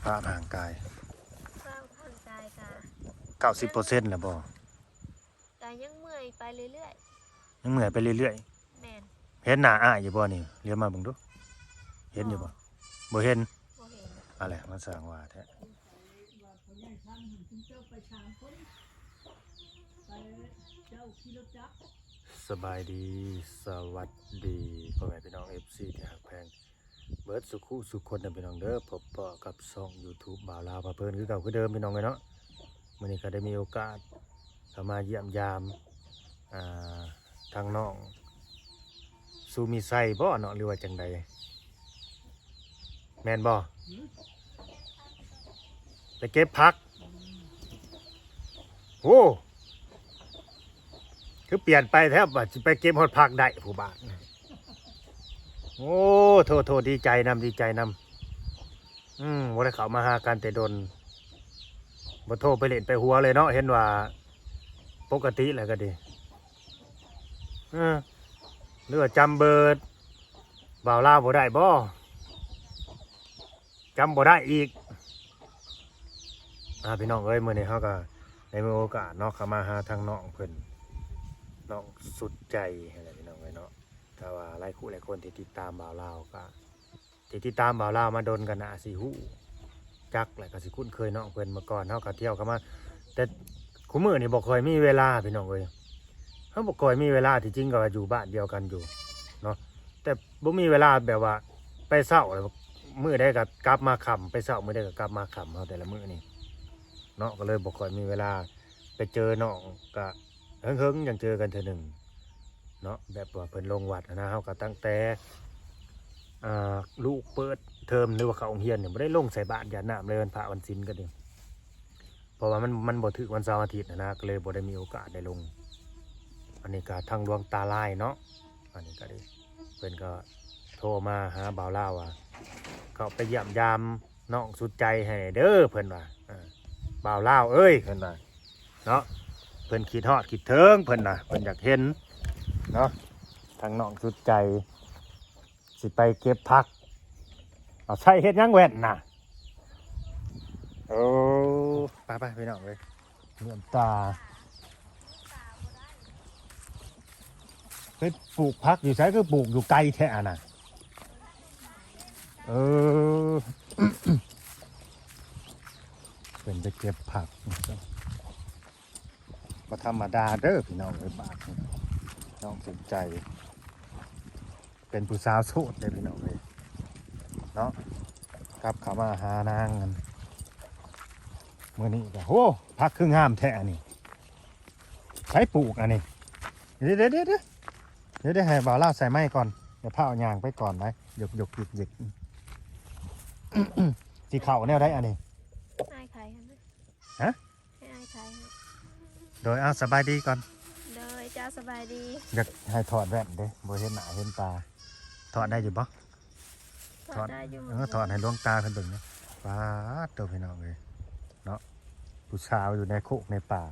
ภาพร่างกายสภาพร่างกายกะ90%แล้วบ่กะยังเมื่อยไปเรื่อยยังเมื่อยไปเรื่อยๆแม่นๆเห็นหน้าอ้ายอยู่บ่นี่เรียกมาเบิ่งดูเห็นอยู่บ่บ่เห็นบ่เห็นอะไรมันสร้างว่าแท้สบายดีสวัสดีพ่อแม่พี่น้อง FC ที่รักแพงเบิดสุขุสุขคนนะพี่น้องเด้อพบปะกับช่อง YouTube บ่าวลาวพาเพลินคือเก่าคือเดิมพี่น้องเลยเนาะมื้อนี้ก็ได้มีโอกาสเข้ามาเยี่ยมยามทางน้องซูมีไซบ่เนาะหรือว่าจังใดแม่นบ่ไปเก็บผักโอ้คือเปลี่ยนไปแทบว่าสิไปเก็บฮอดผักได้ผู้บ้านโอ้โทษดีใจนำบ่ได้เข้ามาหากันแต่ดนบ่โทรไปเล่นไปหัวเลยเนาะเห็นว่าปกติแหละก็ดีหรือว่าจำเบอร์บ่าวลาวบ่ได้บ่จำบ่ได้อีกพี่น้องเอ้ยมื้อนี้เฮาก็ได้มีโอกาสเนาะเข้ามาหาทางน้องเพิ่นน้องสุดใจอะไรพี่น้องเอ้ยเนาะถ้าว่าหลายคู่หลายคนที่ติดตามบ่าวลาวก็ที่ติดตามบ่าวลาวมาดนกันน่ะสิฮู้จักแล้วก็สิคุ้นเคยน้องเพิ่นมาก่อนเฮาก็เที่ยวเข้ามาแต่คุมื้อนี่บ่ค่อยมีเวลาพี่น้องเอ้ยเฮาบ่ค่อยมีเวลาที่จริงก็อยู่บ้านเดียวกันอยู่เนาะแต่บ่มีเวลาแบบว่าไปเช้าแล้วมื้อใดก็กลับมาค่ำไปเช้ามื้อใดก็กลับมาค่ำเฮาแต่ละมื้อนี่เนาะก็เลยบ่ค่อยมีเวลาไปเจอน้องก็เฮิงๆยังเจอกันเทื่อนึงเนาะแบบว่าเพิ่นลงวัดนะเฮาก็ตั้งแต่ลูกเปิดเทอมหรือว่าเข้าโรงเรียนเนี่ยบ่ได้ลงใส่บาตรญาติน้ำเลยวันพระวันศีลก็ดีเพราะว่ามันบ่ถึกวันเสาร์อาทิตย์นะก็เลยบ่ได้มีโอกาสได้ลงอันนี้ก็ทางดวงตาลายเนาะอันนี้ก็ได้เพิ่นก็โทรมาหาบ่าวลาวว่าเขาไปเยี่ยมยามน้องสุดใจให้เด้อเพิ่นว่าบ่าวลาวเอ้ยเพิ่นว่าเนาะเพิ่นคิดฮอดคิดถึงเพิ่นน่ะเพิ่นอยากเห็นเนาะทางน้องสุดใจสิไปเก็บผักเอาใช้เฮ็ดยังแว่นน่ะโอ้ไปพี่น้องเลยเหลื่อมตาไปปลูกผักอยู่ใช้ก็ปลูกอยู่ไกลแท้น่ะเป็นไปเก็บผักก็ธรรมดาเด้อพี่น้องเลยบาทน้องสนใจเป็นผู้สาวโสดเลยพี่น้องเลยเนาะครับเขามาหานางกันเมื่อนี้ก็โหพักครึ่งห้ามแท้นี่ใช้ปลูกอันนี้เดี๋ยวให้บ่าวลาวใส่ไม้ก่อนเดี๋ยวผ้าเอายางไปก่อนนะหยกสีเข่าแนวได้อันนี้ให้ใครฮะให้ใครโดยสบายดีก่อนโดยเจ้าสบายดีอยากให้ถอดแว่นเด้บ่เห็นหน้าเห็นตาถอดได้อยู่บ่ถอดได้อยู่ถอดให้ดวงตาเพิ่นเบิ่งนะป้าตัวพี่น้องเลยเนาะผู้สาวอยู่ในโคกในป่า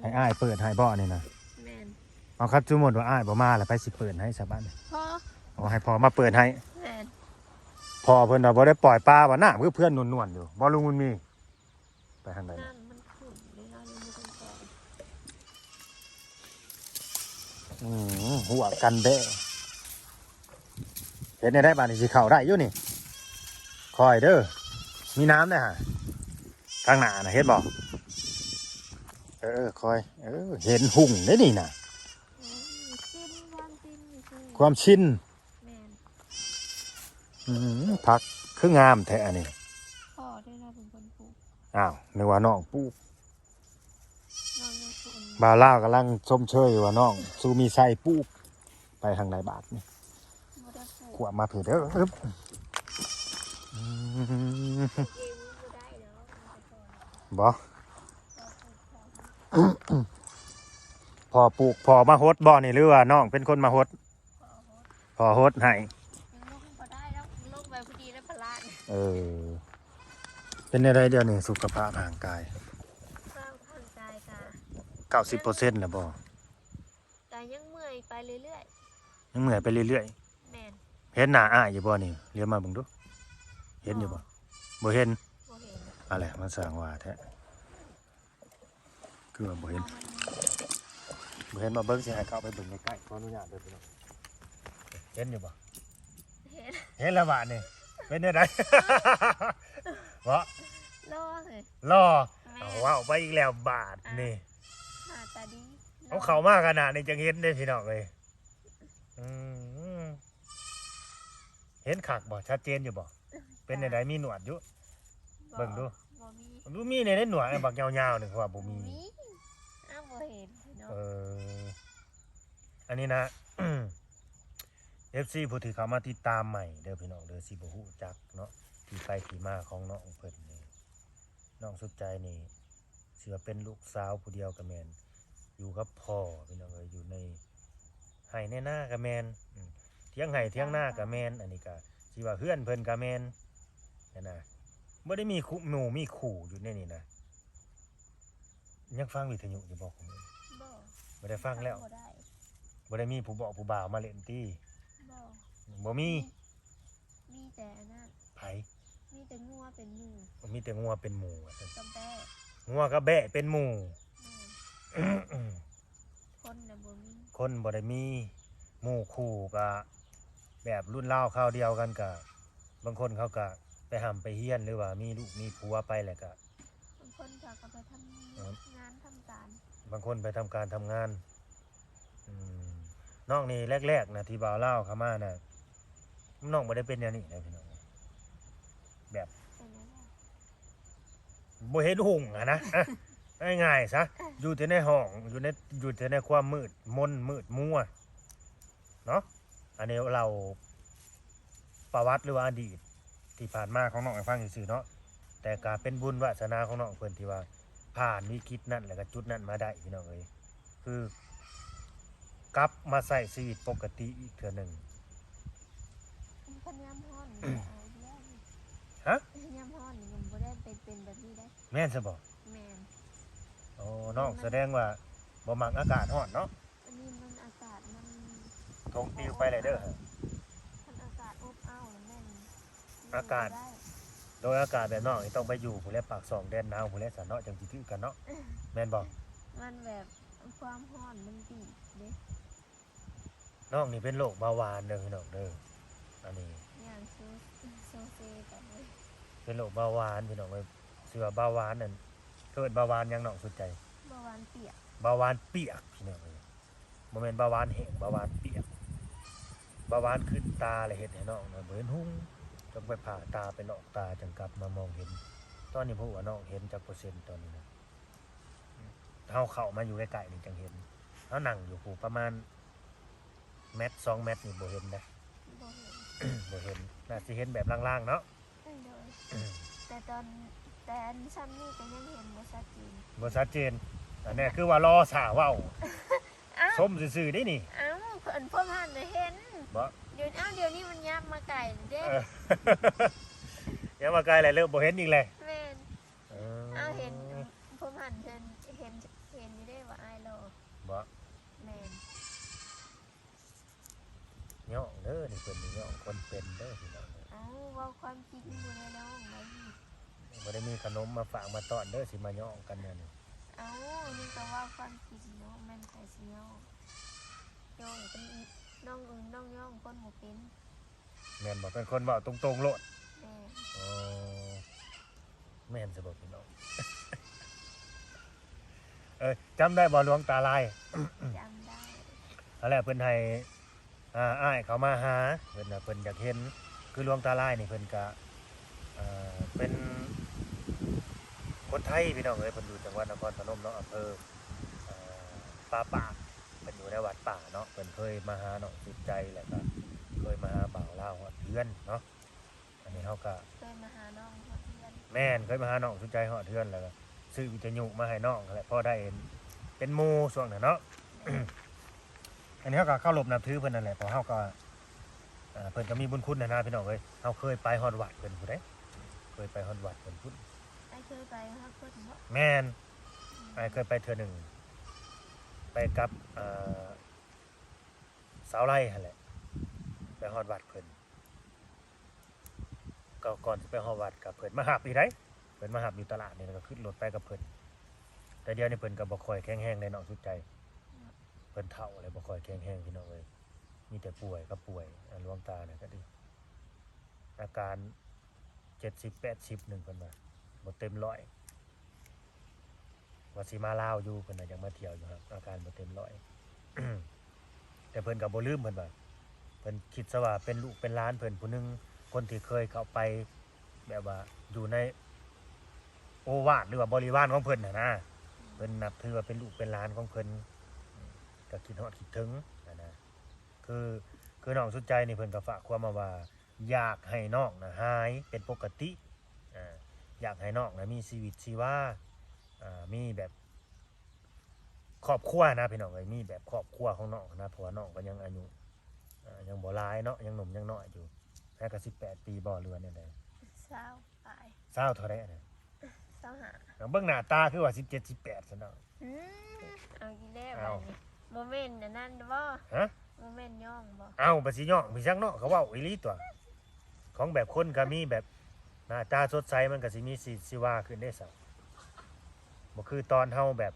ให้อ้ายเปิดให้บ่นี่นะแม่นเอาครับจุ่มหมดว่าอ้ายบ่มาแล้วไปสิเปิดให้ชาวบ้านพ่อให้พ่อมาเปิดให้แม่นพ่อเพิ่นว่าบ่ได้ปล่อยปลาว่าน้ำคือเพื่อนนวลๆอยู่บ่ลุงมันมีไปทางใดน้ำมันขุ่นเลยเราไม่ต้องปล่อยหัวกันเด้เห็นได้บ้านนี่สิเข้าได้อยู่นี่คอยเด้อมีน้ำได้ฮะทางหน้าน่ะเห็นบ่คอยเห็นหุ่งได้นี่น่ะความชินผักคืองามแท้อันนี้พ่อได้เราเป็นคนปลูกนึกว่าน้องปลูกบ่าวลาวกำลังชมเชยว่าน้องซูมีไซปลูกไปทางไหนบาทนี่ขวบมาเผื่อเด้อบ่พอปลูกพอมาฮดบ่นี่หรือว่าน้องเป็นคนมาฮดพอฮดให้เป็นอะไรเดียวนี่สุขภาพร่างกาย90%แล้วบ่แต่ยังเมื่อยไปเรื่อยๆยังเมื่อยไปเรื่อยๆแม่นเห็นหน้าอ้ายอยู่บ่นี่เรียกมาเบิ่งดูเห็นอยู่บ่เห็น อะไรมันสร้างว่าแท้คือว่าบ่เห็นมาเบิ่งสิให้เขาไปเบิ่งใกล้ๆขออนุญาตเด้อพี่น้องเห็นอยู่บ่ เห็น เห็นแล้วบาดนี่เป็นจังได บ่ รอเลย รอ แม่ เอาว้าวไปอีกแล้วบาทนี่ หน้าตาดี เอาเข้ามาขนาดนี้จังเห็นได้พี่น้องเอ้ยอืมเห็นคักบ่ชัดเจนอยู่บ่เป็นจังไดมีหนวดอยู่ เบิ่งดู บ่มี ดูมีในหนวดไอ้บักยาวๆนี่คือว่าบ่มี อ้าวบ่เห็นเนาะ เอออันนี้นะ FC ผู้ที่เขามาติดตามใหม่เด้อพี่น้องเด้อสิบ่ฮู้จักเนาะที่ไปที่มาของน้องเพิ่นนี่น้องสุดใจนี่เสือเป็นลูกสาวผู้เดียวกับแม่นอยู่กับพ่อพี่น้องเอ้ยอยู่ในไห้ในหน้ากับแม่นเถียงไห้เถียงหน้ากับแม่นอันนี้ก็สิว่าเฮือนเพิ่นกับแม่นนั่นน่ะบ่ได้มีคู่หนูมีขู่อยู่ในนี่นะยังฟังวิทยุอยู่บ่ของมึง บ่ บ่ได้ฟังแล้ว บ่ได้ บ่ได้มีผู้บอกผู้บ่าวมาเล่นตี้ บ่ บ่มี มีแต่อันนั้น ไผ มีแต่งัวเป็นหมู่ มีแต่งัวเป็นหมู่ว่าซั่น กำแพะ งัวกับแบะเป็นหมู่ คนน่ะบ่มี คนบ่ได้มีหมู่คู่ก็แบบรุ่นราวคราวเดียวกันก็บางคนเขาก็ไปหำไปเฮียนหรือว่ามีลูกมีผัวไปแหละก็ บางคนเขาก็ไปทำงานทำการ บางคนไปทำการทำงานอืมน้องนี่แรกๆนะที่บ่าวเล่าวเข้ามาน่ะน้องบ่ได้เป็นอย่างนี้นะพี่น้องแบบ เป็นจังได๋ บ่เห็นหุ่งอะนะง่ายๆซะอยู่แต่ในห้องอยู่แต่ในความมืดมนมืดมัวเนาะอันนี้เราประวัติหรือว่าอดีตที่ผ่านมาของน้องให้ฟังซื่อๆเนาะแต่ก็เป็นบุญวาสนาของน้องเพิ่นที่ว่าผ่านวิกฤตนั้นแล้วก็จุดนั้นมาได้พี่น้องเอ้ยคือกลับมาใช้ชีวิตปกติอีกเทื่อหนึง มันคนยามฮ้อนนี่เอาอีกแล้วนี่ ฮะ ยามฮ้อนนี่มันบ่ได้เป็นแบบนี้ได้ แม่นซะบ่ แม่น อ๋อน้องแสดงว่าบ่มักอากาศร้อนเนาะ อันนี้มันอากาศมัน ทงปิวไปเลยเด้อ มันอากาศอบอ้าวแม่น อากาศ ได้ โดยอากาศแบบน้องนี่ต้องไปอยู่ผู้แลปากสองแดนหนาวผู้แลสะเนาะจังสิถือกันเนาะแม่นบ่ มันแบบความร้อนมันบีบเด้ น้องนี่เป็นโรคเบาหวานเด้อพี่น้องเด้ออันนี้ อย่างโซเซกันเลย เป็นโรคเบาหวานพี่น้องเอ้ยชื่อว่าเบาหวานนั่นเกิดเบาหวานหยังน้องสุดใจ เมื่อวานเปียก เบาหวานเปียกพี่น้องเอ้ยบ่แม่นเบาหวานแห้งเบาหวานเปียกเบาหวานขึ้นตาเลยเฮ็ดให้น้องน่ะบ่เห็นหุ่งต้องไปผ่าตาไปลอกตาจังกลับมามองเห็น ตอนนี้พวกว่าน้องเห็นจักเปอร์เซ็นต์ตอนนี้นะเฮาเข้ามาอยู่ใกล้ๆนี่จังเห็นเฮานั่งอยู่ผู้ประมาณเมตร2เมตรนี่บ่เห็นนะ บ่เห็น บ่เห็นน่าสิเห็นแบบล่างๆเนาะ โดยแต่ตอนแต่อันซ้ำนี่ก็ยังเห็นบ่ชัดเจน บ่ชัดเจนอันนี้คือว่ารอสาเว้า อ้าว ชมซื่อๆได้นี่ อ้าวเพิ่นพ่อหันน่ะเห็น บ่ เดี๋ยวนี้มันยับมาไก่เด้ เออ เดี๋ยวมาไกลแล้วเริ่มบ่เห็นอีกเลย แม่น เอ อ้าวเห็นพ่อหันเห็นอยู่ได้ว่าอ้ายรอ บ่ แม่น ย่องเด้อนี่เพิ่นนี่ย่องคนเป็นเด้อพี่น้อง เอ้าเว้าความจริงบ่ได้น้องไว้ บ่ได้มีขนมมาฝากมาต้อนเด้อสิมาย่องกันเนี่ยนี่ เอ้านี่ก็เว่าความจริงเนาะแม่นใครสิย่องย่องเป็นน้องอึ้งน้องย่องคนบ่เป็น แม่นบ่เป็นคนเว้าตรงๆโลด แม่ อ๋อแม่นซะบ่พี่น้อง จำได้บ่หลวงตาลาย จำได้ นั่นแหละเพิ่นให้อ้ายเขามาหาเพิ่นน่ะเพิ่นอยากเห็นคือหลวงตาลายนี่เพิ่นก็เป็นคนไทยพี่น้องเอ้ยเพิ่นอยู่จังหวัดนครพนมเนาะอำเภอป่าปากเพิ่นอยู่ในวัดป่าเนาะเพิ่นเคยมาหาน้องสุดใจแล้วก็เคยมาหาบ่าวลาวฮอดเทือนเนาะอันนี้เฮาก็ เคยมาหาน้องเพื่อน แม่นเคยมาหาน้องสุดใจฮอดเทือนแล้วก็ซื้อวิทยุมาให้น้องนั่นแหละพอได้เห็นเป็นหมู่ช่วงนั้นเนาะ อันนี้เขาก็เข้ารบนับถือเพิ่นนั่นแหละเพราะเขาก็เพิ่นก็มีบุญคุณนะพี่น้องเอ้ยเขาเคยไปฮอดวัดเพิ่นผู้ใดเคยไปฮอดวัดเพิ่นพุ่น ไอ้เคยไปฮักเพิ่นเนาะ แม่นไอ้เคยไปเทื่อหนึงไปกับสาวไร่หั่นแหละไปฮอดวัดเพิ่นก็ก่อนจะไปฮอดวัดกับเพิ่นมาหาปีได เพิ่นมาหับอยู่ตลาดนี่แล้วก็ขึ้นรถไปกับเพิ่นแต่เดี๋ยวนี้เพิ่นก็บ่ค่อยแข็งแรงได้น้องสุดใจเพิ่นเฒ่าแล้วบ่ค่อยแข็งแรงพี่น้องเอ้ยมีแต่ป่วยก็ป่วยหลวงตาเนี่ยก็ดีอาการ70-80นึงเพิ่นว่าบ่เต็ม100ว่าสิมาลาวอยู่เพิ่นน่ะยังมาเที่ยวอยู่ครับอาการบ่เต็ม100 แต่เพิ่นก็บ่ลืมเพิ่นว่าเพิ่นคิดซะว่าเป็นลูกเป็นหลานเพิ่นผู้หนึงคนที่เคยเข้าไปแบบว่าอยู่ในโอวาทหรือว่าบริวารของเพิ่นน่ะนะเพิ่นนับถือว่าเป็นลูกเป็นหลานของเพิ่นก็คิดฮอดคิดถึงนะคือน้องสุดใจนี่เพิ่นก็ฝากความมาว่าอยากให้น้องน่ะหายเป็นปกติอยากให้น้องน่ะมีชีวิตชีวามีแบบครอบครัวนะพี่น้องเอ้ยมีแบบครอบครัวของน้องนะเพราะว่าน้องก็ยังอายุยังบ่หลายเนาะยังหนุ่มยังน้อยอยู่แค่ก็18 ปีบ่หรือว่าเนี่ยใด 20ปลาย 20เท่าใดน่ะ 25 เบิ่งหน้าตาคือว่า17 18ซะเนาะ เอาอีกแล้วบัดนี้บ่แม่นอันนั้นบ่ ฮะ บ่แม่นย่องบ่ เอ้าบ่สิย่องมีจังเนาะเขาเว้าอีหลีตัวของแบบคนก็มีแบบหน้าตาสดใสมันก็สิมีสิว่าขึ้นได้ซะบ่คือตอนเฮาแบบ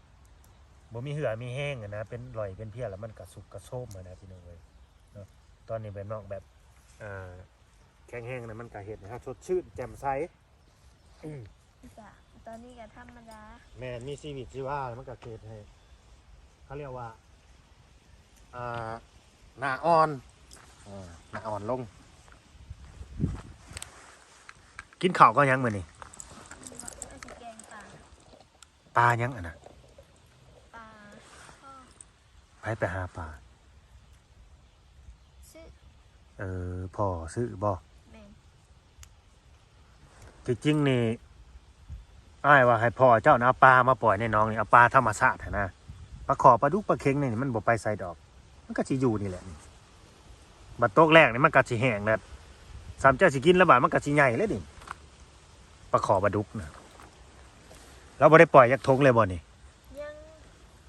บ่มีเหือมีแห้งอะนะเป็นรอยเป็นเพี้ยแล้วมันก็สุกกระโซมอะนะพี่น้องเอ้ยเนาะตอนนี้แบบน้องแบบแข็งแห้งนะมันก็เฮ็ดให้เฮาสดชื่นแจ่มใส จ้ะตอนนี้ก็ธรรมดา แม่นมีชีวิตชีวามันก็เกิดให้เขาเรียกว่าหน้าอ่อนหน้าอ่อนลงกินข้าวก็ยังมื้อนี้ เอาสิแกงป่า ปลายังอ่ะนะ ปลาข้อ ไปหาปลา ซื้อ พ่อซื้อบ่ แม่น จริงๆนี่อ้ายว่าให้พ่อเจ้าน่ะเอาปลามาปล่อยในหนองนี่เอาปลาธรรมชาติหั้นนะปลาขอปลาดุกปลาเค็งนี่มันบ่ไปใส่ดอกมันก็สิอยู่นี่แหละนี่บัดโตกแรกนี่มันก็สิแห้งแล้วสามเจ้าสิกินแล้วบาดมันก็สิใหญ่เลยนี่ปลาขอปลาดุกน่ะเราบ่ได้ปล่อยยักทงเลยบ่นี่ ยัง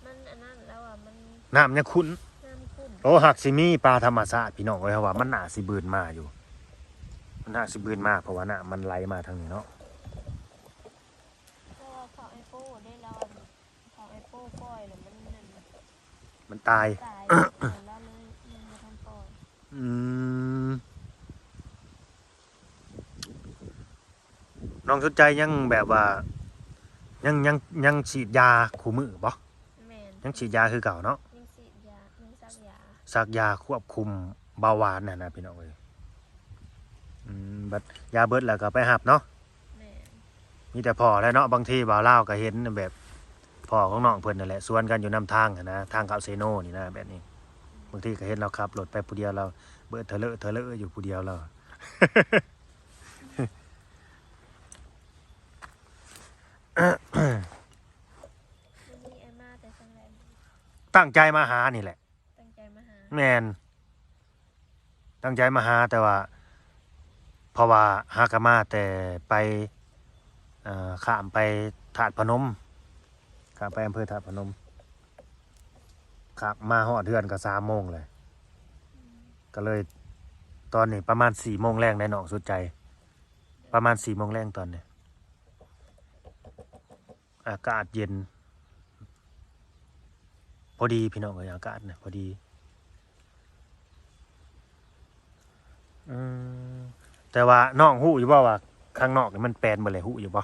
มันอันนั้นแล้วอ่ะมัน น้ำยังขุ่น น้ำขุ่น โอ้หักสิมีปลาธรรมชาติพี่น้องเอ้ยว่ามันน่าสิบืนมาอยู่มันน่าสิบืนมาเพราะว่าน้ำมันไหลมาทางนี้เนาะ เพราะว่าเขาไอโป้ได้แล้วเขาไอโป้ปล่อยแล้วมันนั่น มันตาย ตายแล้วเลยมันบ่ทันปล่อย อืมน้องสนใจยังแบบว่ายังฉีดยาคู่มือบ่ แม่น ยังฉีดยาคือเก่าเนาะ ยังฉีดยายังซักยา ซักยาควบคุมเบาหวานน่ะนะพี่น้องเอ้ยบัดยาเบิดแล้วก็ไปหับเนาะ แม่น มีแต่พ่อแล้วเนาะบางทีบ่าวลาวก็เห็นแบบพ่อของน้องเพิ่นนั่นแหละสวนกันอยู่นำทางอะนะทางเข้าเซโนนี่นะแบบนี้บางทีก็เห็นเราขับรถไปผู้เดียวเราเบิดเถลอะอยู่ผู้เดียวเรา มันมีไอมาแต่ครั้งแรก ตั้งใจมาหานี่แหละ ตั้งใจมาหา แมนตั้งใจมาหาแต่ว่าเพราะว่าหากะมาแต่ไปข้ามไปถาดพนมข้ามไปอำเภอถาดพนมครับมาฮอดเดือนก็3 โมงเลยก็เลยตอนนี้ประมาณ4 โมงแรงได้น้องสุดใจประมาณ4 โมงแรงตอนนี้อากาศเย็นพอดีพี่น้องเอ้ยอากาศเนี่ยพอดีแต่ว่าน้องหู้อยู่บ่ว่าข้างนอกนี่มันแปลนบ่เลยหู้อยู่บ่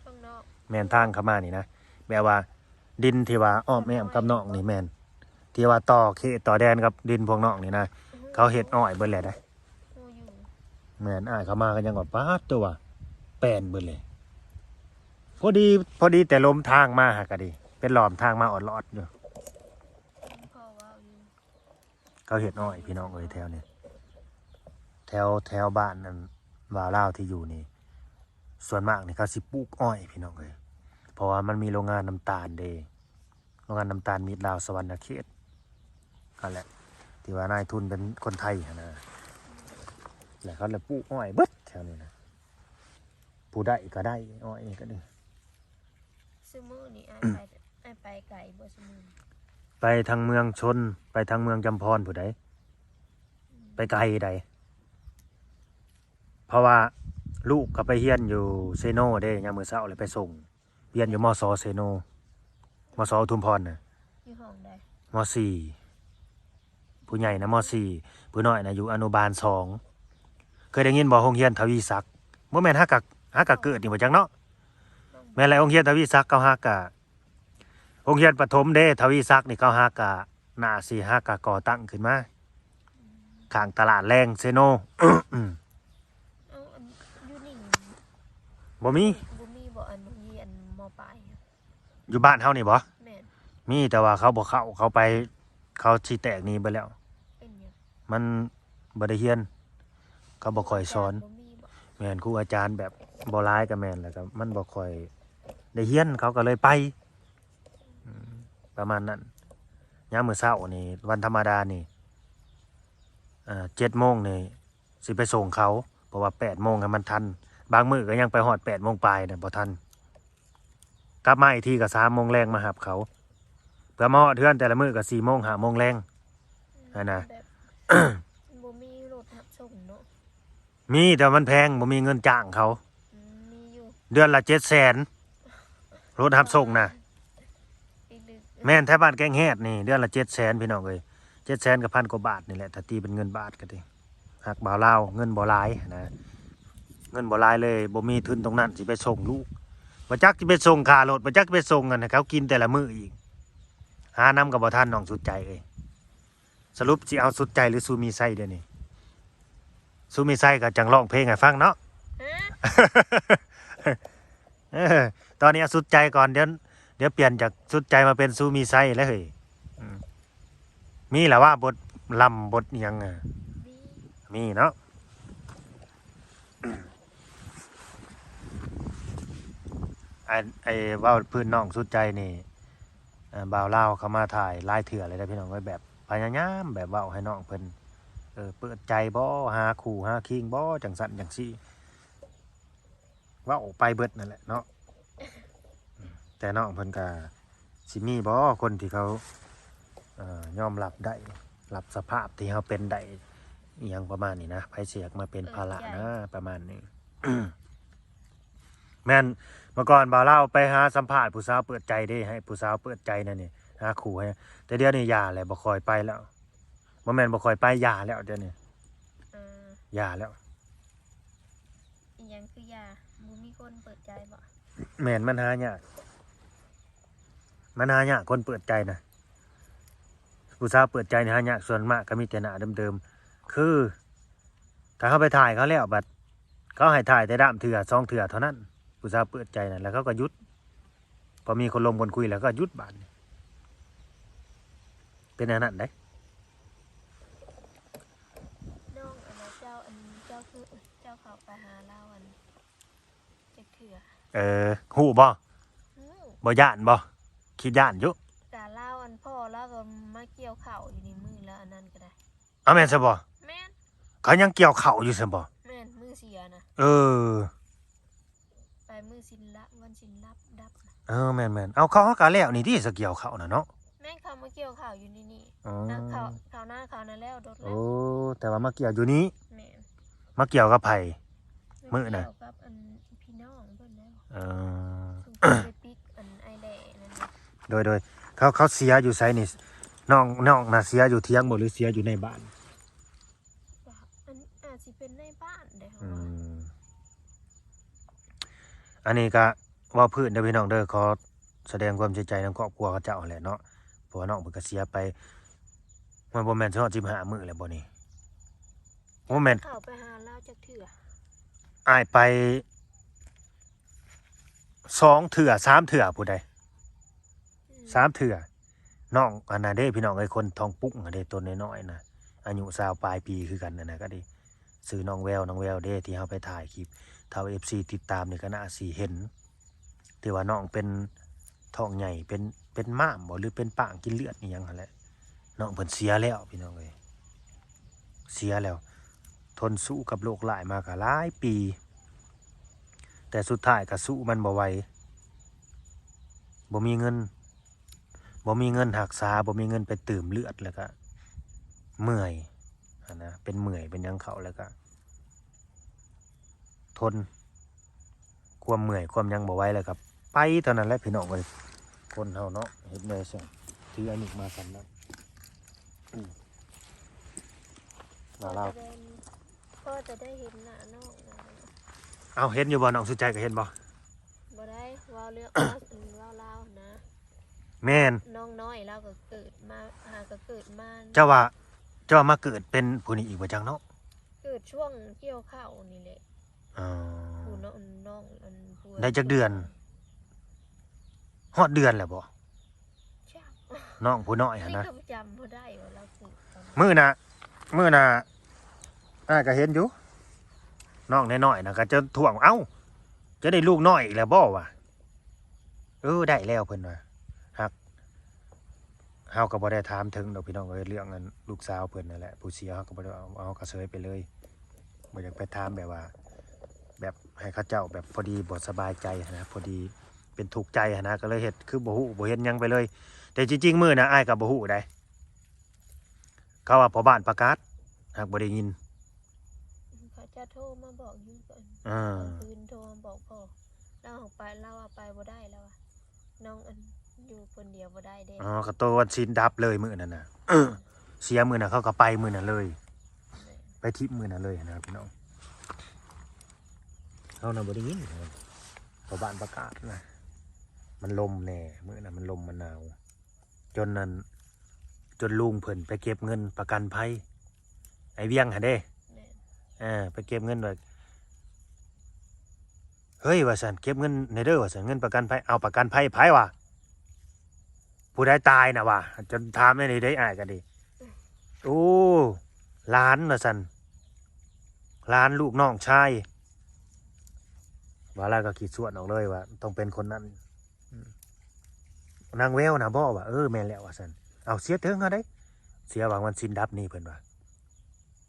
ข้างนอก แม่นทางเข้ามานี่นะแบบว่าดินที่ว่าอ้อมแอมกับนอกนี่แม่นที่ว่าต่อเขตต่อแดนกับดินพวกนอกนี่นะเขาเฮ็ดอ้อยเบิดแหละนะ หูอยู่ แม่นอ้ายเขามากันยังว่าปาดตัวแปลนเบิดเลยพอดีแต่ลมทางมาหาก็ดีเป็นหลอมทางมาออดลอดอยู่ พ่อว่าอยู่ เขาเฮ็ดอ้อยพี่น้องเอ้ยแถวนี้แถวบ้านนั้นว่าวลาวที่อยู่นี่ส่วนมากนี่เขาสิปลูกอ้อยพี่น้องเอ้ยเพราะว่ามันมีโรงงานน้ำตาลเด้โรงงานน้ำตาลมิตรลาวสวรรณเขตนั่นแหละที่ว่านายทุนเป็นคนไทยหั้นนะแล้วเขาเลยปลูกอ้อยเบิดแถวนี้นะผู้ได้ก็ได้อ้อยก็ดี ซื้อมือนี่ไอไปไก่บ่ซื้อมือ ไปทางเมืองชนไปทางเมืองจำพรผู้ใดไปไกลใดเพราะว่า ลูกก็ไปเฮียนอยู่เซโนเด้ยามมื้อเช้าเลยไปส่งเฮียนอยู่มสเซโนมสอุทุมพรน่ะ อยู่ห้องใด มสี่ผู้ใหญ่นะมสี่ผู้น้อยนะอยู่อนุบาล2เคยได้ยินบ่โรงเรียนทวีศักดิ์บ่แม่นฮักกะเกิดนี่บ่จังเนาะ น้อง แม่นแล้วโรงเรียนทวีศักดิ์เขาฮักกะโรงเรียนประถมเด้ทวีศักดิ์นี่เขาฮักกะน่าสิฮักกะก่อตั้งขึ้นมาข้างตลาดแรงเซโน เอาอันอยู่นี่ บ่มี บ่มีบ่อันมีอันมปลายอะ อยู่บ้านเฮานี่บ่ แม่น มีแต่ว่าเขาบ่เข้าไปเขาสิแตกหนี้ไปแล้ว เป็นหยัง มันบ่ได้เรียนเขาบ่ค่อยสอน บ่มีบ่ แม่นครูอาจารย์แบบบ่ร้ายก็แม่นแล้วก็มันบ่ค่อยได้เรียนเขาก็เลยไปอืมประมาณนั้นยามมื้อเช้านี่วันธรรมดานี่7 โมงนี่สิไปส่งเขาเพราะว่า8 โมงให้มันทันบางมื้อก็ยังไปฮอด8 โมงปลายน่ะบ่ทันกลับมาอีกทีก็3 โมงแรงมาหับเขาเพื่อมาฮอดเทือนแต่ละมื้อก็4 โมง5 โมงแรง นั่นน่ะ แบบ บ่มีรถรับส่งเนาะ มีแต่มันแพงบ่มีเงินจ้างเขา มีอยู่ เดือนละ700,000รถรับส่งน่ะ อีกดึก แม่นแถวบ้านแกงแฮดนี่เดือนละ700,000พี่น้องเอ้ย700,000กับ1,000 กว่าบาทนี่แหละถ้าตีเป็นเงินบาทก็ดิหักบ่าวลาวเงินบ่หลายนะเงินบ่หลายเลยบ่มีทุนตรงนั้นสิไปส่งลูกบ่จักสิไปส่งค่ารถบ่จักสิไปส่งกันให้เขากินแต่ละมื้ออีกหานำกับบ่ทันน้องสุดใจเอ้ยสรุปสิเอาสุดใจหรือซูมีไส้เดี๋ยวนี้ซูมีไส้ก็จังร้องเพลงให้ฟังเนาะ ฮะ เออตอนนี้เอาสุดใจก่อนเดี๋ยวเปลี่ยนจากสุดใจมาเป็นซูมีไส้แล้วเฮ้ยอืมมีแหละว่าบทลำบทอิหยังอ่ะ มี มีเนาะไอ้ว่าพื้นน้องสุดใจนี่บ่าวเล่าวเขามาถ่ายลายเถื่อเลยได้พี่น้องไว้แบบพยายามแบบเว่าให้น้องเพิ่นเปิดใจบ่หาคู่หาคิงบ่จังสันจังซี่เว่าออกไปเบิดนั่นแหละเนาะแต่น้องเพิ่นก็สิมีบ่คนที่เขายอมรับได้รับสภาพที่เขาเป็นได้อหยังประมาณนี้นะไผเสียกมาเป็นภาระนะประมาณนี้ แม่นเมื่อก่อนบ่าวเล่าไปหาสัมภาษณ์ผู้สาวเปิดใจเด้ให้ผู้สาวเปิดใจนั่นนี่หาคู่ให้แต่เดี๋ยวนี้หย่าแล้วบ่ค่อยไปแล้วบ่แม่นบ่ค่อยไปหย่าแล้วเดี๋ยวนี้ เออ หย่าแล้ว อีหยังคือยาบ่มีคนเปิดใจบ่ แม่นมันหายากมันหายากคนเปิดใจนะผู้สาวเปิดใจนี่หายากส่วนมากก็มีแต่หน้าเดิมๆคือถ้าเขาไปถ่ายเขาแล้วบัดเขาให้ถ่ายแต่ดามเถื่อ2 เถื่อเท่านั้นผู้สาวเปิดใจนั่นแล้วเขาก็หยุดพอมีคนลมคนคุยแล้วก็หยุดบาดนี้เป็นอันนั้นได้ น้องอันนั้นเจ้าคือเจ้าเขาไปหาเราอันจักเถื่อ หูบ่ ฮู้ บ่ย่านบ่คิดย่านอยู่ กะเล่าอันพ่อแล้วก็มาเกี่ยวข้าวอยู่ในมือแล้วอันนั้นก็ได้ เอาแม่นซะบ่ แม่น เขายังเกี่ยวเข่าวอยู่ซะบ่ แม่นมือเสียนะ เออ ไปมือสินละวันสินรับดับนะ แม่นๆเอาเขาก็แล้วนี่ที่สเกี่ยวเข่าวน่ะเนาะ แม่งเขามาเกี่ยวข้าวอยู่ในนี่ อ๋อ นะข้าวหน้าข้าวนั้นแล้วโดดแล้ โอ้ ว แต่ว่ามาเกี่ยวอยู่นี้ แม่น มาเกี่ยวกับไผ มื้อน่ะ เกี่ยวกับอันพี่น้องเพิ่นแล้ว เออ ซึ่งเพิ่นไปปิกอันไอแดนั่นน่ะ โดยเขาเสียอยู่ไสนี่น้องน่ะเสียอยู่เถียงบ่หรือเสียอยู่ในบ้าน ว่าอันอาจสิเป็นในบ้านเด้อ อื ค่ะ มอันนี้ก็เว่าพื้นเด้อพี่น้องเด้อขอแสดงความเสียใจทางครอบครัวเขาเจ้าแหละเนาะเพราะว่าน้องเพิ่นก็เสียไปมันบ่แม่นสิฮอด15 มื้อแล้วบ่นี่บ่แม่น เข้าไปหาเราจักเถื่อ อ้ายไป2 เถื่อ3 เถื่อผู้ใด 3 เถื่อน้องอันน่ะเด้พี่น้องไอ้คนทองปุ้งอันเด้ตัวน้อยๆนะอายุ20ปลายปีคือกันนั่นน่ะก็ดีซื้อน้องแววเด้ที่เฮาไปถ่ายคลิปถ้า FC ติดตามนี่ก็น่าสิเห็นที่ว่าน้องเป็นท้องใหญ่เป็นม้ามบ่หรือเป็นป่างกินเลือดนี่หยังหั่นแหละน้องเพิ่นเสียแล้วพี่น้องเอ้ยเสียแล้ว ทนสู้กับโรคหลายมาก็หลายปี แต่สุดท้ายก็สู้มันบ่ไหวบ่มีเงินรักษาบ่มีเงินไปตื่มเลือดแล้วก็เมื่อยนะเป็นเมื่อยเป็นหยังเขาแล้วก็ ทนความเมื่อยความยังบ่ไหวแล้วครับไปเท่านั้นแหละพี่น้องเอ้ยคนเฮาเนาะเฮ็ดแม่ซั่นถืออันนี้มากันนะมาเล่า พ่อจะได้เห็นหน้าน้องนะ เอาเห็นอยู่บ่น้องสุใจก็เห็นบ่ บ่ได้เว่าเรื่อง เว่าเล่าวนะ แม่น น้องน้อยเราก็เกิดมาก็เกิดมา เจ้าว่ามาเกิดเป็นผู้นี้อีกบ่จังเนาะ เกิดช่วงเกี่ยวข้าวนี่แหละ อ๋อ ผู้น้องอันผู้ ได้จักเดือน ฮอดเดือนแล้วบ่ จ้า น้องผู้น้อยหั่น นี่ นะ ก็จำบ่ได้ว่าเราเกิดตอน มื้อน่ะก็เห็นอยู่น้องน้อยๆน่ะก็จะถ่วงเอ้าจะได้ลูกน้อยอีกแล้วบ่วะได้แล้วเพิ่นว่าฮักเฮาก็บ่ได้ถามถึงดอกพี่น้องเอ้ยเรื่องนั้นลูกสาวเพิ่นนั่นแหละผู้เสียเฮาก็บ่ได้เอากระเซยไปเลยบ่อยากไปถามแบบว่า แบบให้เขาเจ้าแบบพอดีบ่สบายใจนะพอดีเป็นทุกข์ใจนะก็เลยเฮ็ดคือบ่ฮู้บ่เห็นหยังไปเลย แต่จริงๆมื้อน่ะอ้ายก็บ่ฮู้ได้เขาว่าพ่อบ้านประกาศหากบ่ได้ยิน เขาจะโทรมาบอกอยู่ก่อน อ่า คืนโทรมาบอกพ่อเราออกไปเราเอาไปบ่ได้แล้วอะน้องอันอยู่คนเดียวบ่ได้เด้ อ๋อกระโตวันชินดับเลยมื้อนั้นน่ะ เสียมื้อน่ะเขาก็ไปมื้อนั้นเลย ไปทิพมื้อนั้นเลยนะพี่น้องเขาน่ะบ่ได้ยินครับชาวบ้านประกาศนะมันลมแน่มื้อนั้นมันลมมันหนาวจนลุงเพิ่นไปเก็บเงินประกันภัยไอ้เวียงหั่นเด้ แม่น ไปเก็บเงินไว้เฮ้ยว่าซั่นเก็บเงินในเด้อว่าซั่นเงินประกันภัยเอาประกันภัยไผวะผู้ใดตายน่ะว่ะจนถามได้ได้อ้ายกันดิโอ้หลานว่าซั่นหลานลูกน้องชายว่าแล้วก็คิดสวนออกเลยว่าต้องเป็นคนนั้นนางแววน่ะบ่ว่าแม่นแล้วว่าซั่นเอาเสียถึงเฮาได้เสียหวังวันสิ้นดับนี่เพิ่นว่า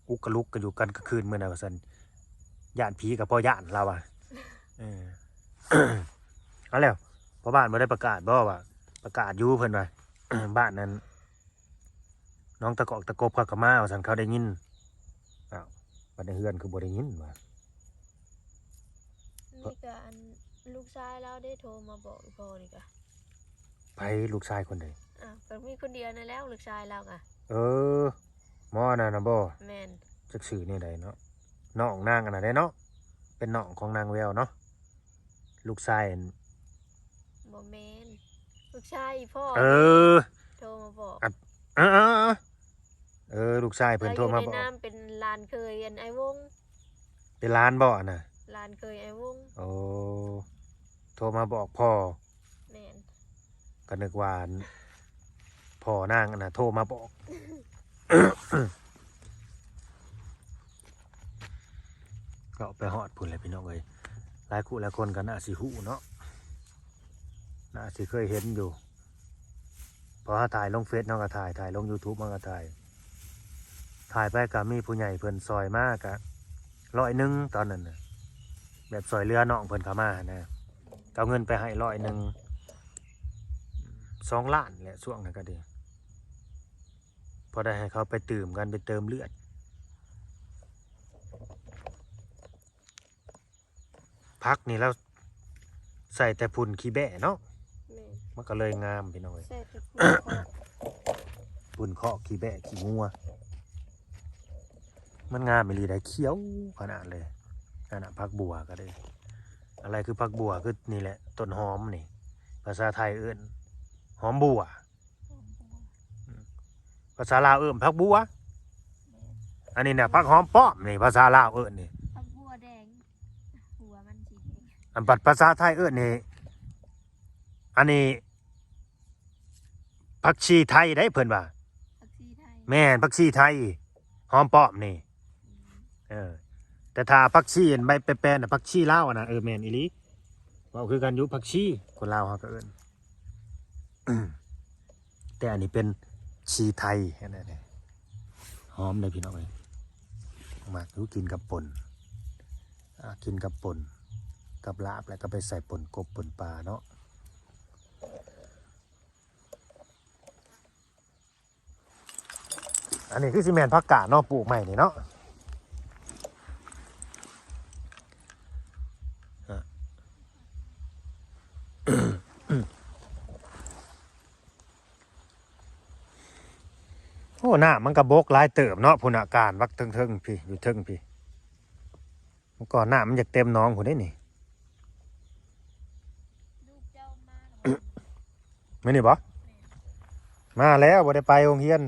อุกกะลุกกันอยู่กันกลางคืนมื้อน่ะว่าซั่นย่านผีกับพ่อย่านเราอ่ะ เอาแล้วพ่อบ้านบ่ได้ประกาศบ่ว่าประกาศอยู่เพิ่นว่า บ้านนั้นน้องตะกอกตะกบเขาก็มาว่าซั่นเขาได้ยินอ้าวบัดในเฮือนคือบ่ได้ยินว่า นี่ก็อันลูกชายเราได้โทรมาบอกพ่อนี่ก็ ไผลูกชายคนใด ก็มีคนเดียวนั่นแล้วลูกชายเราอ่ะ หมอน่ะนะบ่ แม่น จักชื่อนี่ใดเนาะน้องนางอันน่ะได้เนาะเป็นน้องของนางแววเนาะลูกชายอัน บ่แม่นลูกชายพ่อ เออ โทรมาบอก ลูกชายเพิ่นโทรมา อยู่ บอ ใน ก น้ำเป็นลานเคยอันไอ้วง เป็นร้านบ่น่ะ ลานเคยไอ้วง โอ้โทรมาบอกพ่อ แม่น ก็นึกว่าพ่อนางอันน่ะโทรมาบอก ก็ไปฮอดพุ่นเลยพี่น้องเอ้ยหลายคู่หลายคนก็น่าสิฮู้เนาะน่าสิเคยเห็นอยู่พอถ่ายลงเฟซเนาะก็ถ่ายลง YouTube มันก็ถ่ายไปก็มีผู้ใหญ่เพิ่นซอยมากก็100ตอนนั้นน่ะแบบซอยเรือน้องเพิ่นเข้ามานะเอาเงินไปให้2 ล้านแหละช่วงนั้นก็ดีพอได้ให้เขาไปตื่มกันไปเติมเลือดพักนี่แล้วใส่แต่พุ่นขี้แบะเนาะ แม่น มันก็เลยงามพี่น้องเอ้ย ใส่ตะปู พุ่นเคาะขี้แบะขี้งัวมันงามไปเลยได้เขียวขนาดเลยนั่นน่ะพักบัวก็ได้อะไรคือพักบัวคือนี่แหละต้นหอมนี่ภาษาไทยเอิ้นหอมบัวภาษาลาวเอิ้นพักบัวอันนี้เนี่ยพักหอมป้อมนี่ภาษาลาวเอิ้นนี่ ผักบัวแดงหัวมันสีแดง อันปัดภาษาไทยเอิ้นนี่อันนี้ผักชีไทยได้เพิ่นว่า ผักชีไทย แม่นผักชีไทยหอมป้อมนี่แต่ถ้าผักชีอันใบแปรๆน่ะผักชีลาวอะนะแม่นอีหลีเว้าคือกันอยู่ผักชีคนลาวเฮาก็เอิ้น แต่อันนี้เป็นชีไทยแค่นั้นเองหอมเลยพี่น้องเอ้ยมากรู้กินกับป่นกินกับป่นกับลาบแล้วก็ไปใส่ป่นกบป่นปลาเนาะอันนี้คือซีเมนต์ผักกาดเนาะปลูกใหม่นี่เนาะ โอ้หน้ามันกระบกหลายเติบเนาะพุ่นอาการวักเทิงๆพี่อยู่เทิงพี่เมื่อก่อนหน้ามันอยากเต็มน้องพุ่นได้นี่ ลูกเจ้ามาแล้ว ไม่นี่บ่มาแล้วบ่ได้ไปโรงเรียน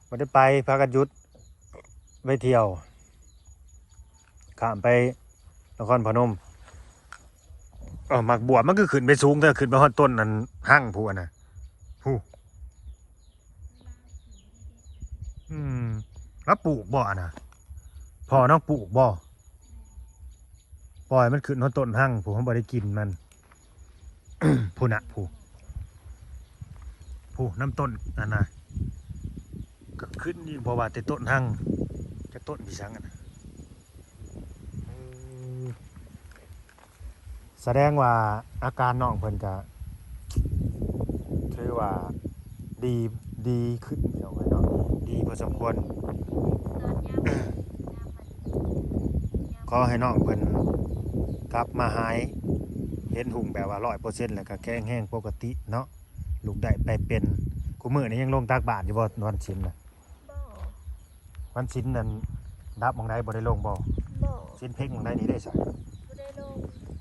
บ่ได้ไปพากันหยุดไปเที่ยวข้ามไปนครพนมหมักบวบมันก็ขึ้นไปสูงแต่ขึ้นไปฮอดต้นนั้นหั่งผู้อันน่ะผู้แล้วปลูกบ่อะน่ะพอน้องปลูกบ่ปล่อยมันขึ้นฮอดต้นหั่งผู้เขาบ่ได้กินมัน ผู้น่ะผู้น้ำต้นอันน่ะก็ขึ้นอยู่เพราะว่าแต่ต้นหั่งจะต้นพี่สังอันน่ะแสดงว่าอาการน้องเพิ่นก็ถือว่าดีขึ้นพี่น้องเอ้ยเนาะดีพอสมควร นอนยามมัน ขอให้น้องเพิ่นกลับมาหายเห็นหุ่งแบบว่า100%แล้วก็แข็งแรงปกติเนาะลูกได้ไปเป็นกูมื้อนี้ยังลงตากบาตรอยู่บ่วันศีลน่ะ บ่ วันศีลนั่นดับหม้องใดบ่ได้ลงบ่ บ่ ศีลเพ่งหม้องใดนี่ได้ซะ บ่ได้ลง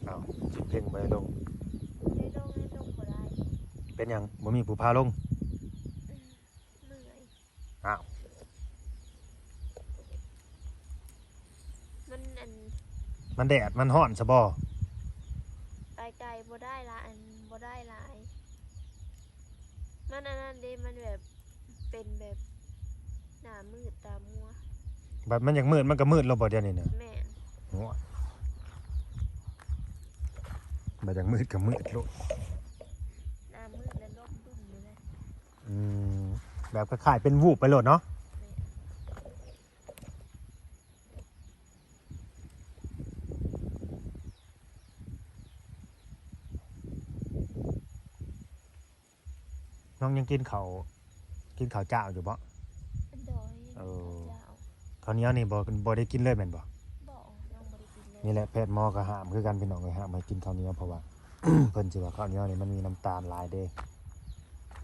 อ้าวศีลเพ่งบ่ได้ลง บ่ได้ลงให้ลงบ่ได้ เป็นหยังบ่มีผู้พาลง เมื่อย อ้าว มันอัน มันแดดมันร้อนซะบ่ ไปไกลบ่ได้ละอันบ่ได้หลายมันอันนั้นเด้มันแบบเป็นแบบหน้ามืดตามัว บัดมันอยากมืดมันก็มืดแล้วบ่เดี๋ยวนี้น่ะ แม่น โอ้ยบัดอยากมืดก็มืดโลด หน้ามืดแล้วลมดุ่มอยู่เลย อืมแบบคล้ายๆเป็นวูบไปโลดเนาะ แม่น น้องยังกินข้าวเจ้าอยู่บ่ อันดอย เออ เจ้า ข้าวเหนียวนี่บ่ได้กินเลยแม่นบ่ บ่น้องบ่ได้กินเลย นี่แหละแพทย์หมอก็ห้ามคือกันพี่น้องเลยห้ามให้กินข้าวเหนียวเพราะว่า เพิ่นสิว่าข้าวเหนียวนี่มันมีน้ำตาลหลายเด้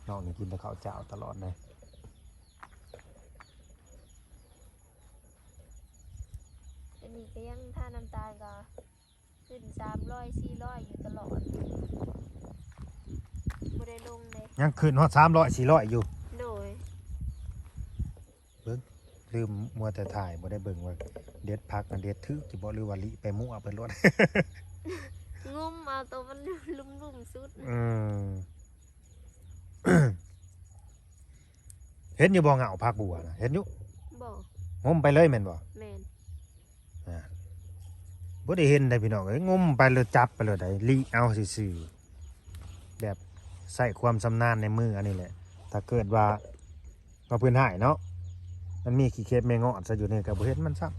น้องนี่กินแต่ข้าวเจ้าตลอดเลย อันนี้ก็ยังถ้าน้ำตาลก็ขึ้น300 400อยู่ตลอดบ่ได้ลงเลย ยังขึ้นฮอด300 400อยู่ โดย ลืมมัวแต่ถ่ายบ่ได้เบิ่งว่าเด็ดพักกันเด็ดทึกสิบ่หรือว่าลิไปมั่วไปรถ งุ้มเอาตัวมันลุ่มๆสุด อืม เห็นอยู่บ่เหงาพักบัวน่ะเห็นอยู่ บ่ งมไปเลยแม่นบ่ แม่น บ่ได้เห็นได้พี่น้องเอ้ยงมไปเลยจับไปเลยได้ลิเอาซื่อๆแบบใส่ความชำนาญในมืออันนี้แหละถ้าเกิดว่าเพิ่นหายเนาะมันมีขี้เข็บแมงอดซะอยู่นี่ก็บ่เห็นมันซ้ำ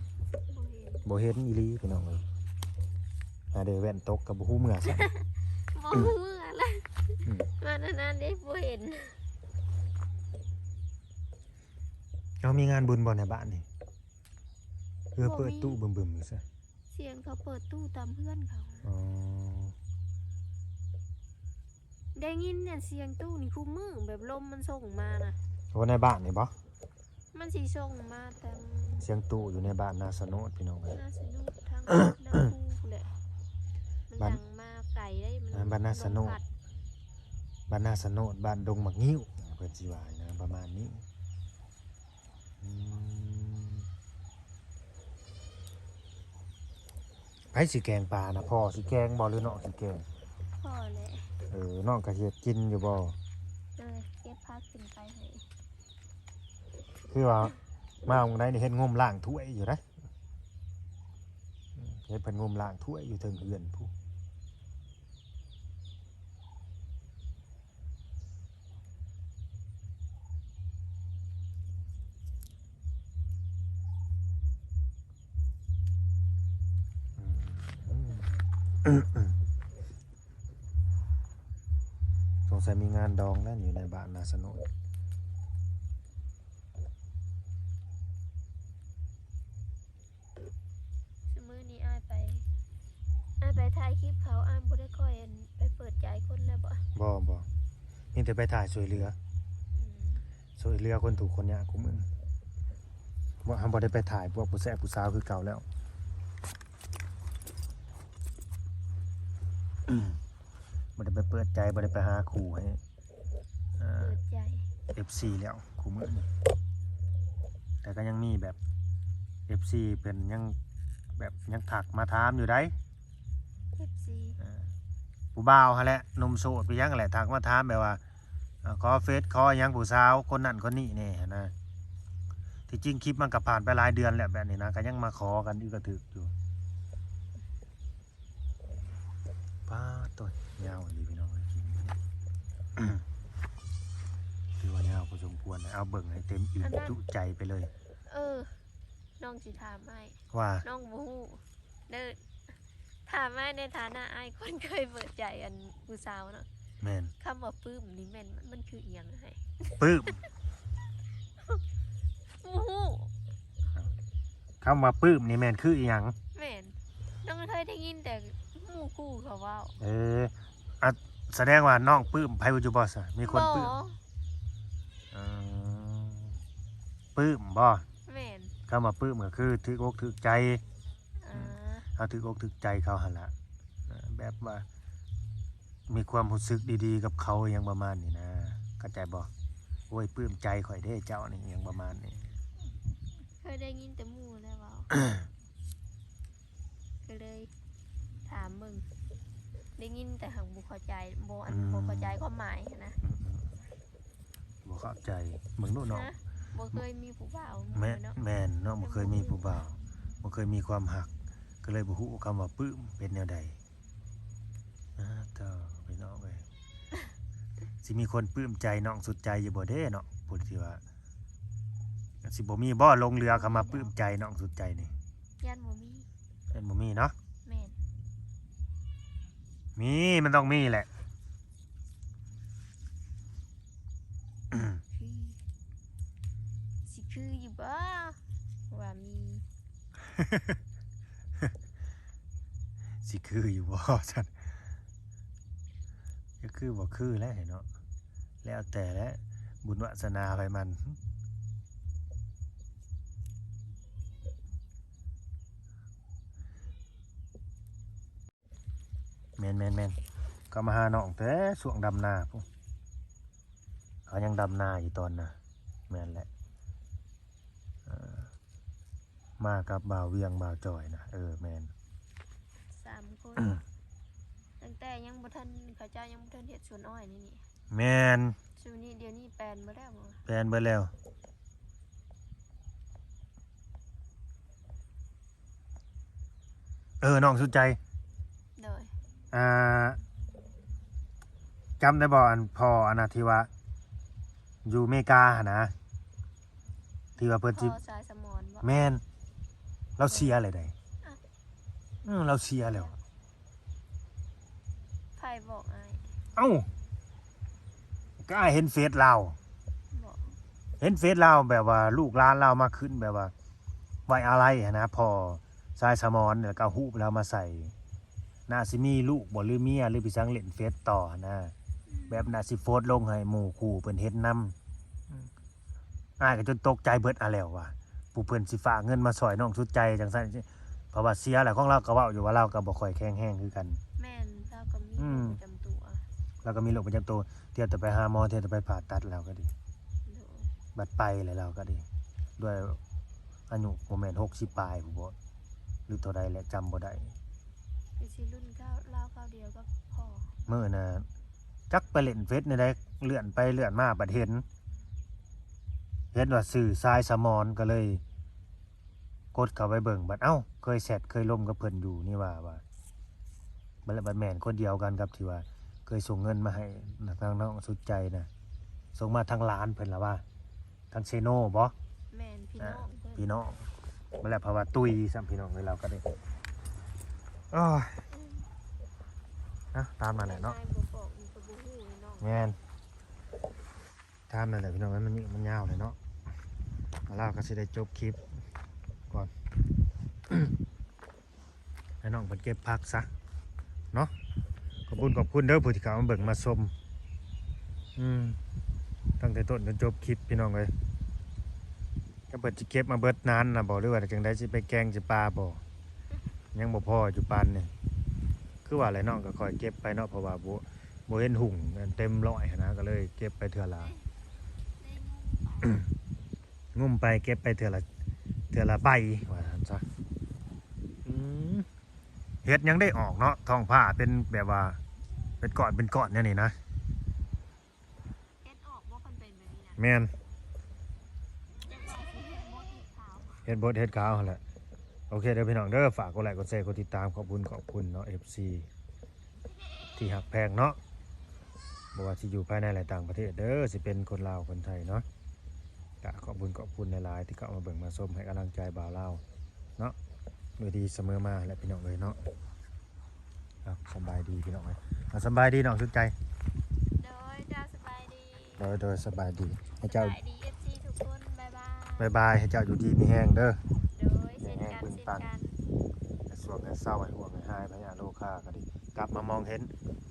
บ่เห็น บ่เห็นอีหลีพี่น้องเอ้ยเด้แว่นตกก็บ่ฮู้เมื่อซะ บ่ฮู้เมื่อละ อืม มันอันนั้นเด้บ่เห็น เอามีงานบุญบ่ในบ้านนี่เปิดตู้บึมๆซะ เสียงเขาเปิดตู้ตามเพื่อนเขา อ๋อ ได้ยินเนี่ยเสียงตู้นี่คู่มือแบบลมมันส่งมานะ โอ้ในบ้านนี่บ่ มันสิส่งมาทาง เสียงตู้อยู่ในบ้านนาสนุดพี่น้องเอ้ย น่าสนุกทางน้ำพูแหละมัน บ้าน ดังมาไก่ได้มัน บ้านน่าสนุก ลมพัด บ้านนาสนุดบ้านดงมักงิ้วเพิ่นสิว่านะประมาณนี้อืมไผสิแกงปลานะพ่อสิแกงบ่หรือน้องสิแกง พ่อแหละ น้องก็เฮ็ดกินอยู่บ่ เลยเก็บพักขึ้นไปให้ คือว่ามาของได้นี่เฮ็ดงมล้างถ้วยอยู่นะเฮ็ดเพิ่นงมล้างถ้วยอยู่เทิงเรือนผู้สงสัยมีงานดองนั่นอยู่ในบ้านนาสนุน สมื้อนี้อ้ายไปถ่ายคลิปเขาอ้ายบ่ได้ค่อยอัน แต่ไปถ่ายช่วยเหลือ อืม ช่วยเหลือคนถูกคนยากคุมื้อบ่ได้ไปถ่ายพวกผู้แซ่บผู้สาวคือเก่าแล้วบ่ได้ไปเปิดใจบ่ได้ไปหาคู่ให้เปิดใจ FC แล้วคุมื้อนี้แต่ก็ยังมีแบบ FC เพิ่นยังแบบยังทักมาถามอยู่ได้ FC ผู้บ่าวหั่นแหละหนุ่มโสดไปยังแหละทักมาถามแบบว่าขอเฟซขอหยังผู้สาวคนนั้นคนนี้นี่นะที่จริงคลิปมันก็ผ่านไปหลายเดือนแล้วแบบนี้นะก็ยังมาขอกันอยู่กระถึกอยู่ป้าตัวยาวดีพี่น้องเลยคลิปนี้ ถือว่ายาวพอสมควรนะเอาเบิ่งให้เต็มอิ่มจุใจไปเลย น้องสิถามให้ ว่า น้องบ่ฮู้เด้อถามให้ในฐานะอ้ายคนเคยเปิดใจอันผู้สาวเนาะ แม่น คำว่าปลื้มนี่แม่นมันคืออีหยังให้ ปื้ม บ่ฮู้ คำว่าปื้มนี่แม่นคืออีหยัง แม่นน้องเคยได้ยินแต่หมู่คู่เขาเว้า อะแสดงว่าน้องปื้มไผบ่อยู่บ่ซะมีคนปื้ม บ่ เออปื้มบ่ แม่น คำว่าปื้มก็คือถือกอกถือใจ อ่า เขาถือกอกถือใจเขาหั่นล่ะแบบว่ามีความรู้สึกดีๆกับเขาอย่างประมาณนี้นะเข้าใจบ่โอ้ยปลื้มใจข่อยเด้เจ้านี่อย่างประมาณนี้ เคยได้ยินแต่หมู่แล้วเว้า ก็เลยถามมึงได้ยินแต่หังบ่เข้าใจบ่เข้าใจความหมายนะ บ่เข้าใจมึงนู่นน้อง นะบ่เคยมีผู้บ่าว แม่ เนาะ แม่นน้องบ่เคยมีผู้บ่าวบ่เคยมีความหัก ก็เลยบ่ฮู้คำว่าปลื้มเป็นแนวใดเจ้าพี่น้องเอ้ย สิมีคนปลื้มใจน้องสุดใจอยู่บ่เด้เนาะพูดสิว่าสิบ่มีบ่ลงเรือเข้ามาปลื้มใจน้องสุดใจนี่ ยันบ่มี เป็นบ่มีเนาะ แม่น มีมันต้องมีแหละ คือสิคืออยู่บ่ว่ามี สิคืออยู่บ่ ซั่นก็คือบ่คือแล้วเนาะแล้วแต่แล้วบุญวาสนาไปมันแม่นก็มาหาน้องแต่ช่วงดำนาพุ่นเขายังดำนาอยู่ตอนน่ะแม่นแหละมากับบ่าวเวียงบ่าวจอยนะแม่น 3 คนตั้งแต่ยังบ่ทันเขาเจ้ายังบ่ทันเฮ็ดสวนอ้อยนี่ แม่น ช่วงนี้เดี๋ยวนี้แปลนบ่แล้วบ่ แปลนเบิดแล้วน้องสุดใจ โดย จำได้บ่อันพออันนะที่ว่าอยู่อเมริกาหั่นนะที่ว่าเพิ่น พ่ สิ อสายสมอนบ่ แม่นเราเสียอะไรได้เราเสียแล้ว ไผบอกอ้าย เอ้าก็อ้ายเห็นเฟซเรา บอก เห็นเฟซเราแบบว่าลูกหลานเรามาขึ้นแบบว่าไว้อะไรหั้นนะพอสายสมอนแล้วก็เอาฮูปเรามาใส่น่าสิมีลูกบ่หรือเมียหรือไปสังเล่นเฟซต่อนะแบบน่าสิโพสต์ลงให้หมู่คู่เพิ่นเฮ็ดนำอ้ายก็จนตกใจเบิดอะแล้วว่าผู้เพิ่นสิฝากเงินมาซอยน้องสุดใจจังซั่นเพราะว่าเสียแหละของเราก็เว้าอยู่ว่าเราก็บ่ค่อยแข็งแรงคือกัน แม่นเราก็มีโรคประจำตัว แล้วก็มีโรคประจำตัวเที่ยวแต่ไปหาหมอเที่ยวแต่ไปผ่าตัดแล้วก็ดี โดย บัดไปเลยเราก็ดี ด้วยอายุบ่แม่น60ปลายผู้บ่หรือเท่าใดแหละจำบ่ได้ คือสิรุ่นเก้าเล่าเก้าเดียวก็พอ มื้อน่ะจักไปเล่นเฟซในใดเลื่อนไปเลื่อนมาบัดเห็นว่าสื่อทรายสมอนก็เลย กดเข้าไปเบิ่งบัดเอ้าเคยแชทเคยล่มกับเพิ่นอยู่นี่ว่าบัดแม่นคนเดียวกันกับที่ว่า เคยส่งเงินมาให้ทางน้องสุดใจนะส่งมาทางร้านเพิ่นล่ะว่าทางเซโนบ่ แม่นพี่น้องเพิ่น พี่น้องมาแล้วเพราะว่าตุยซ้ำพี่น้องเลยเราก็ได้โอ้ยนะตามนั่นแหละเนาะ อ้ยบ่บอกมันก็บ่ฮู้เลยเนาะ แม่นตามนั่นแหละพี่น้องมันยาวเลยเนาะแล้วเราก็สิได้จบคลิปก่อน ให้น้องเพิ่นเก็บผักซะเนาะขอบคุณเด้อผู้ที่เข้ามาเบิ่งมาชม ตั้งแต่ต้นจนจบคลิปพี่น้องเอ้ยก็เปิดสิเก็บมาเบิดนานน่ะบ่หรือว่าจังได๋สิไปแกงสิปลาบ่ยังบ่พออยู่ปานนี่คือว่าอะไรน้องก็ค่อยเก็บไปเนาะเพราะว่าบ่เห็นหุ่งเต็มร้อยหั้นนะก็เลยเก็บไปเทื่อละ งุ่มไปเก็บไปเทื่อละใบว่าซั่นซะเฮ็ดยังได้ออกเนาะท้องผ้าเป็นแบบว่าเป็นก้อนเนี่ยนี่นะ เฮ็ดออกบ่คันเป็นแบบนี้นะ แม่น จังว่าสิเฮ็ดบ่อีกขาว เฮ็ดบดเฮ็ดขาวหั่นแหละโอเคเด้อพี่น้องเด้อฝากกดไลค์กดแชร์กดติดตามขอบคุณเนาะ FC ที่หักแพงเนาะบ่ว่าสิอยู่ภายในหรือต่างประเทศเด้อสิเป็นคนลาวคนไทยเนาะก็ขอบคุณหลายๆที่เข้ามาเบิ่งมาชมให้กำลังใจบ่าวลาวเนาะด้วยดีเสมอมาแหละพี่น้องเอ้ยเนาะครับสบายดีพี่น้องเอ้ยสบายดีน้องสุดใจ โดยเจ้าสบายดี โดยสบายดีให้ ส เจ้า บายดี FC ทุกคนบ๊ายบาย บ๊ายบายให้เจ้าอยู่ดีมีแห้งเด้อ โดยเช่นกันเช่นกัน ส่วนเศร้าให้ห่วงให้หายพญาโลคาก็ดีกลับมามองเห็น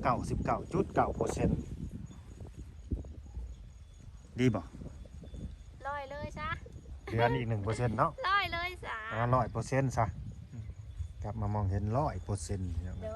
99.9% ดีบ่ ร้อยเลยซะ เหลืออีก 1%เนาะ ร้อยเลยซะ 100%ซะกลับมามองเห็น 100%อย่าง โด นั้น ย